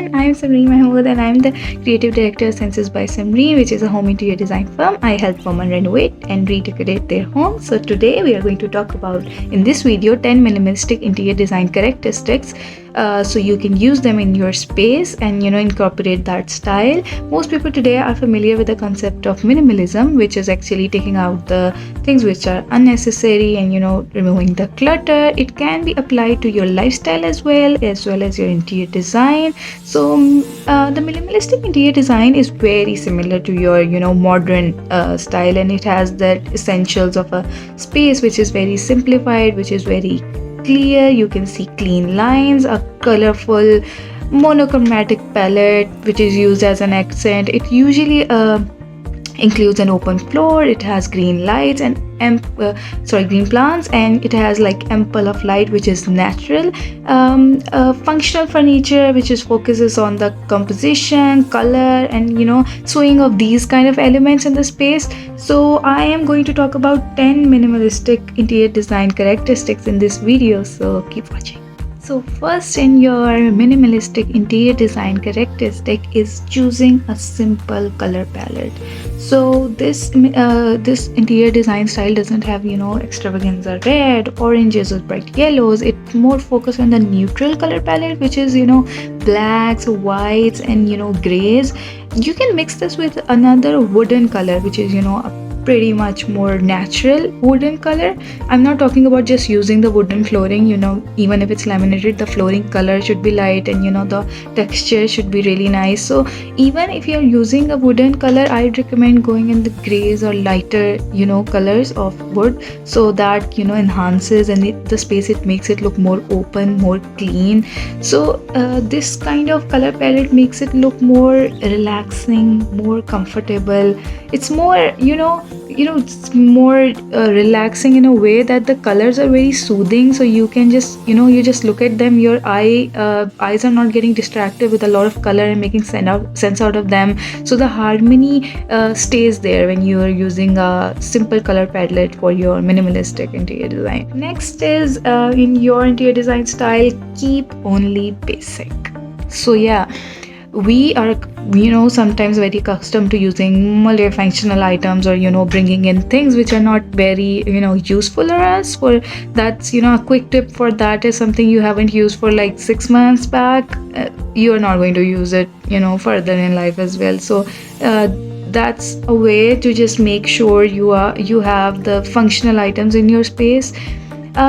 everyone, I'm Samreen Mahmood and I'm the creative director of Senses by Samreen, which is a home interior design firm. I help women renovate and redecorate their homes. So today we are going to talk about, in this video, 10 minimalistic interior design characteristics so you can use them in your space and incorporate that style. Most people today are familiar with the concept of minimalism, which is actually taking out the things which are unnecessary and removing the clutter. It can be applied to your lifestyle as well as your interior design. So the minimalistic interior design is very similar to your modern style, and it has the essentials of a space which is very simplified, which is very clear. You can see clean lines, a colorful monochromatic palette which is used as an accent. It usually includes an open floor. It has green lights and green plants, and it has like ample of light which is natural. Functional furniture which is focuses on the composition, color, and sewing of these kind of elements in the space. So I am going to talk about 10 minimalistic interior design characteristics in this video, so keep watching. So first in your minimalistic interior design characteristic is choosing a simple color palette. So this interior design style doesn't have extravaganza red, oranges or bright yellows. It's more focused on the neutral color palette, which is blacks, whites and grays. You can mix this with another wooden color, which is a pretty much more natural wooden color. I'm not talking about just using the wooden flooring. Even if it's laminated, the flooring color should be light and the texture should be really nice. So even if you're using a wooden color, I'd recommend going in the grays or lighter colors of wood, so that enhances and the space. It makes it look more open, more clean. So this kind of color palette makes it look more relaxing, more comfortable. It's more it's more relaxing in a way that the colors are very soothing. So you can just you just look at them. Your eyes are not getting distracted with a lot of color and making sense out of them. So the harmony stays there when you are using a simple color palette for your minimalistic interior design. Next is in your interior design style, keep only basic. So yeah, we are sometimes very accustomed to using multifunctional items, or bringing in things which are not very useful for us. For that's a quick tip for that is something you haven't used for like 6 months back, you are not going to use it further in life as well. So that's a way to just make sure you have the functional items in your space.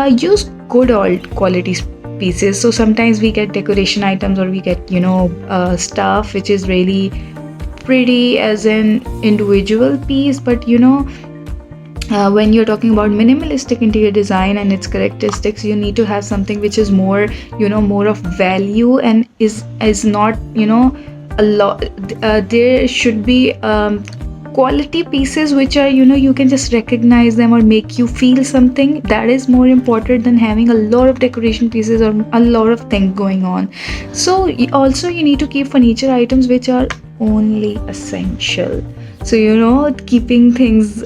Use good old quality pieces. So sometimes we get decoration items, or we get stuff which is really pretty as an individual piece, but when you're talking about minimalistic interior design and its characteristics, you need to have something which is more more of value and is not a lot. There should be quality pieces which are you can just recognize them or make you feel something. That is more important than having a lot of decoration pieces or a lot of things going on. So also you need to keep furniture items which are only essential. So keeping things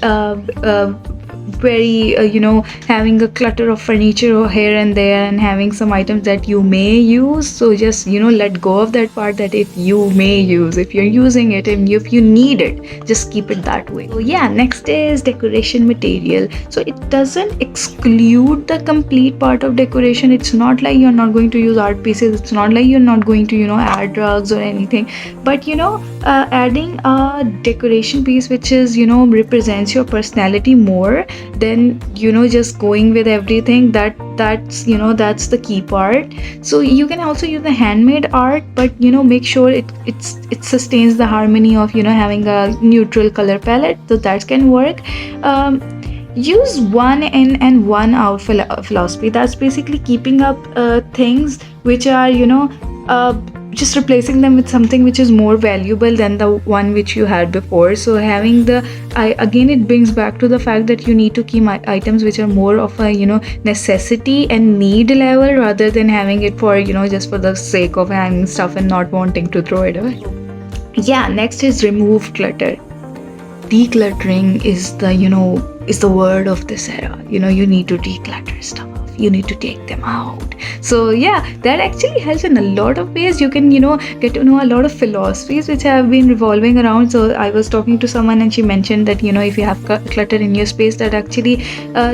very having a clutter of furniture here and there, and having some items that you may use. So just let go of that part, that if you may use, if you're using it and if you need it, just keep it that way. So yeah, next is decoration material. So it doesn't exclude the complete part of decoration. It's not like you're not going to use art pieces. It's not like you're not going to add rugs or anything, but adding a decoration piece which is represents your personality more than just going with everything. That's the key part. So you can also use the handmade art, but make sure it sustains the harmony of having a neutral color palette. So that can work. Use one in and one out philosophy. That's basically keeping up things which are just replacing them with something which is more valuable than the one which you had before. So having again, it brings back to the fact that you need to keep items which are more of a necessity and need level, rather than having it for just for the sake of having stuff and not wanting to throw it away. Yeah, next is remove clutter. Decluttering is the word of this era. You need to declutter stuff. you need to take them out. So yeah, that actually helps in a lot of ways. You can get to know a lot of philosophies which have been revolving around. So I was talking to someone and she mentioned that if you have clutter in your space, that actually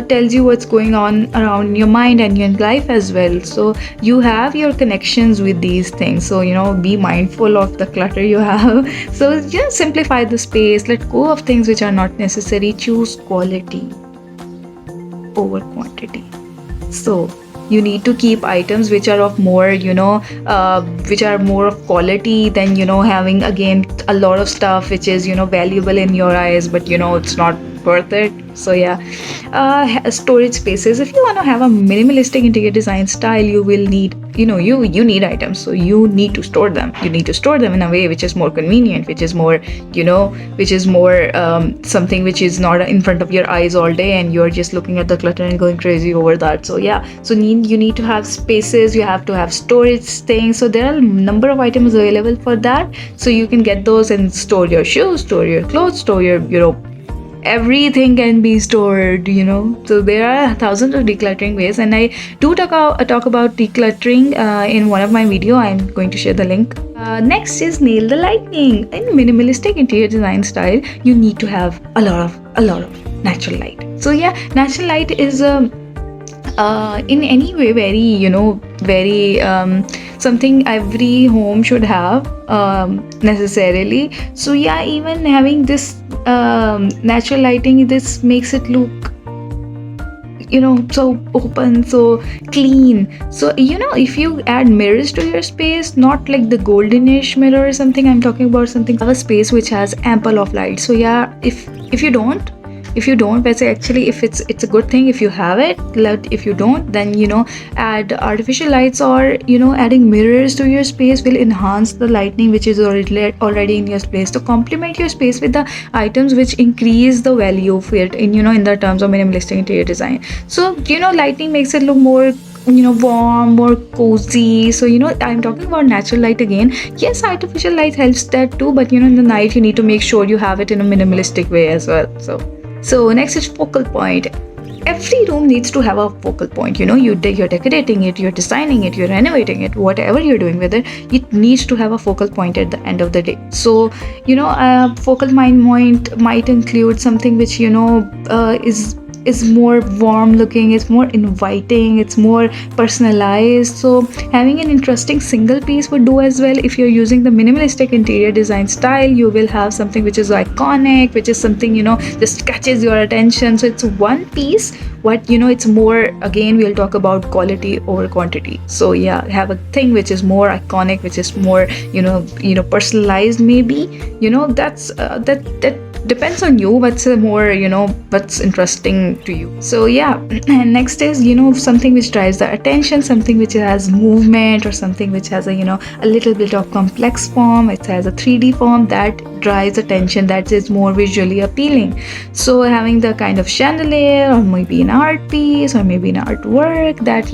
tells you what's going on around in your mind and your life as well. So you have your connections with these things, so be mindful of the clutter you have. So just simplify the space, let go of things which are not necessary, choose quality over quantity. So you need to keep items which are of more which are more of quality than having again a lot of stuff which is valuable in your eyes, but it's not worth it. So yeah, storage spaces. If you want to have a minimalistic interior design style, you will need you need items, so you need to store them. You need to store them in a way which is more convenient, which is more something which is not in front of your eyes all day and you're just looking at the clutter and going crazy over that. So yeah, so you need to have spaces, you have to have storage things. So there are a number of items available for that, so you can get those and store your shoes, store your clothes, store your everything can be stored. So there are thousands of decluttering ways, and I do talk about decluttering in one of my video. I'm going to share the link. Next is nail the lighting. In minimalistic interior design style, you need to have a lot of natural light. So yeah, natural light is in any way very something every home should have necessarily. So yeah, even having this natural lighting, this makes it look so open, so clean. So if you add mirrors to your space, not like the goldenish mirror or something, I'm talking about something, have a space which has ample of light. So yeah, if you don't, but actually if it's a good thing if you have it. If you don't, then add artificial lights, or adding mirrors to your space will enhance the lighting which is already in your space, to complement your space with the items which increase the value of it in the terms of minimalistic interior design. So lighting makes it look more warm, more cozy. So I'm talking about natural light again. Yes, artificial light helps that too, but in the night you need to make sure you have it in a minimalistic way as well. So next is focal point. Every room needs to have a focal point. You're decorating it, you're designing it, you're renovating it, whatever you're doing with it, it needs to have a focal point at the end of the day. So focal point might include something which is more warm looking, it's more inviting, it's more personalized. So having an interesting single piece would do as well. If you're using the minimalistic interior design style, you will have something which is iconic, which is something just catches your attention. So it's one piece, but it's more, again we'll talk about quality over quantity. So yeah, have a thing which is more iconic, which is more personalized maybe. That's that depends on you, what's more what's interesting to you. So yeah, and next is something which drives the attention, something which has movement, or something which has a little bit of complex form, it has a 3D form that drives attention, that is more visually appealing. So having the kind of chandelier, or maybe an art piece, or maybe an artwork, that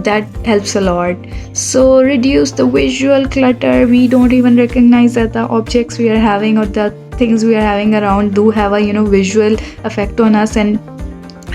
that helps a lot. So reduce the visual clutter. We don't even recognize that the objects we are having, or the things we are having around, do have a visual effect on us, and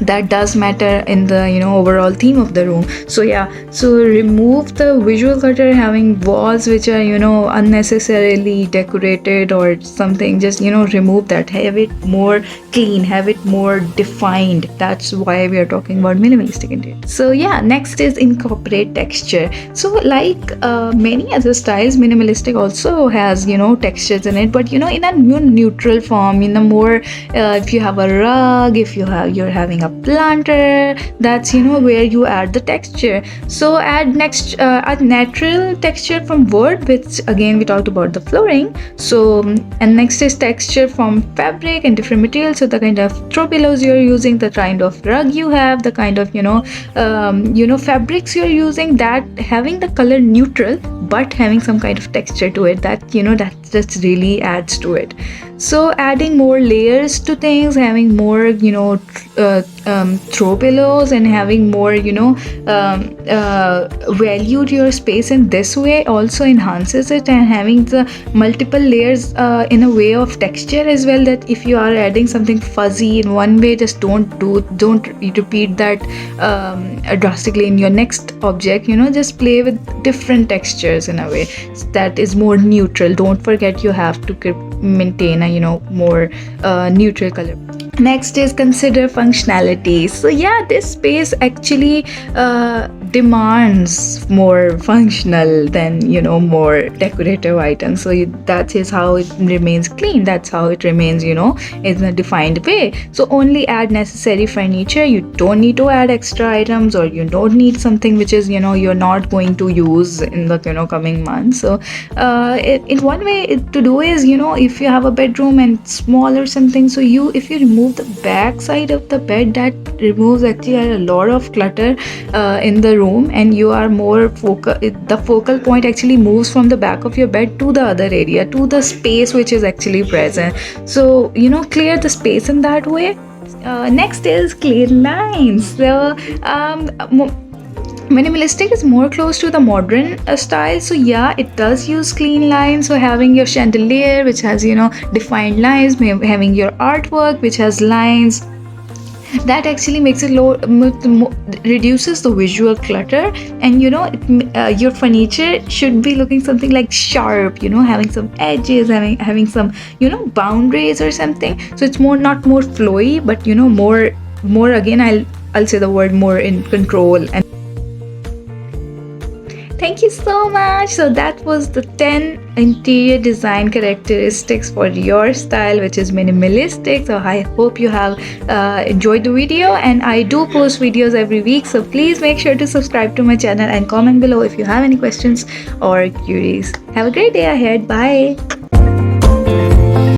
that does matter in the overall theme of the room. So yeah, so remove the visual clutter, having walls which are unnecessarily decorated or something. Just remove that, have it more clean, have it more defined. That's why we are talking about minimalistic interior. So yeah, next is incorporate texture. So like many other styles, minimalistic also has textures in it, but in a neutral form, in a more if you have a rug, if you're having a planter, that's where you add the texture. So add next a natural texture from wood, which again we talked about the flooring. So and next is texture from fabric and different materials. So the kind of throw pillows you're using, the kind of rug you have, the kind of fabrics you're using, that having the color neutral but having some kind of texture to it, that just really adds to it. So adding more layers to things, having more throw pillows, and having more value to your space in this way also enhances it. And having the multiple layers in a way of texture as well, that if you are adding something fuzzy in one way, just don't repeat that drastically in your next object. Just play with different textures in a way that is more neutral. Don't forget, you have to maintain a more neutral color. Next is consider functionality. So yeah, this space actually demands more functional than more decorative items. So that is how it remains clean. That's how it remains in a defined way. So only add necessary furniture. You don't need to add extra items, or you don't need something which is you're not going to use in the coming months. So in one way to do is if you have a bedroom and small or something, so if you remove the back side of the bed, that removes actually a lot of clutter in the room, and you are more the focal point actually moves from the back of your bed to the other area, to the space which is actually present. So clear the space in that way. Next is clear lines. So minimalistic is more close to the modern style. So yeah, it does use clean lines. So having your chandelier which has defined lines, having your artwork which has lines, that actually makes it reduces the visual clutter. And your furniture should be looking something like sharp, having some edges, having some boundaries or something. So it's not more flowy, but more again, I'll say the word more in control. And thank you so much. So that was the 10 interior design characteristics for your style, which is minimalistic. So I hope you have enjoyed the video, and I do post videos every week. So please make sure to subscribe to my channel and comment below if you have any questions or queries. Have a great day ahead. Bye.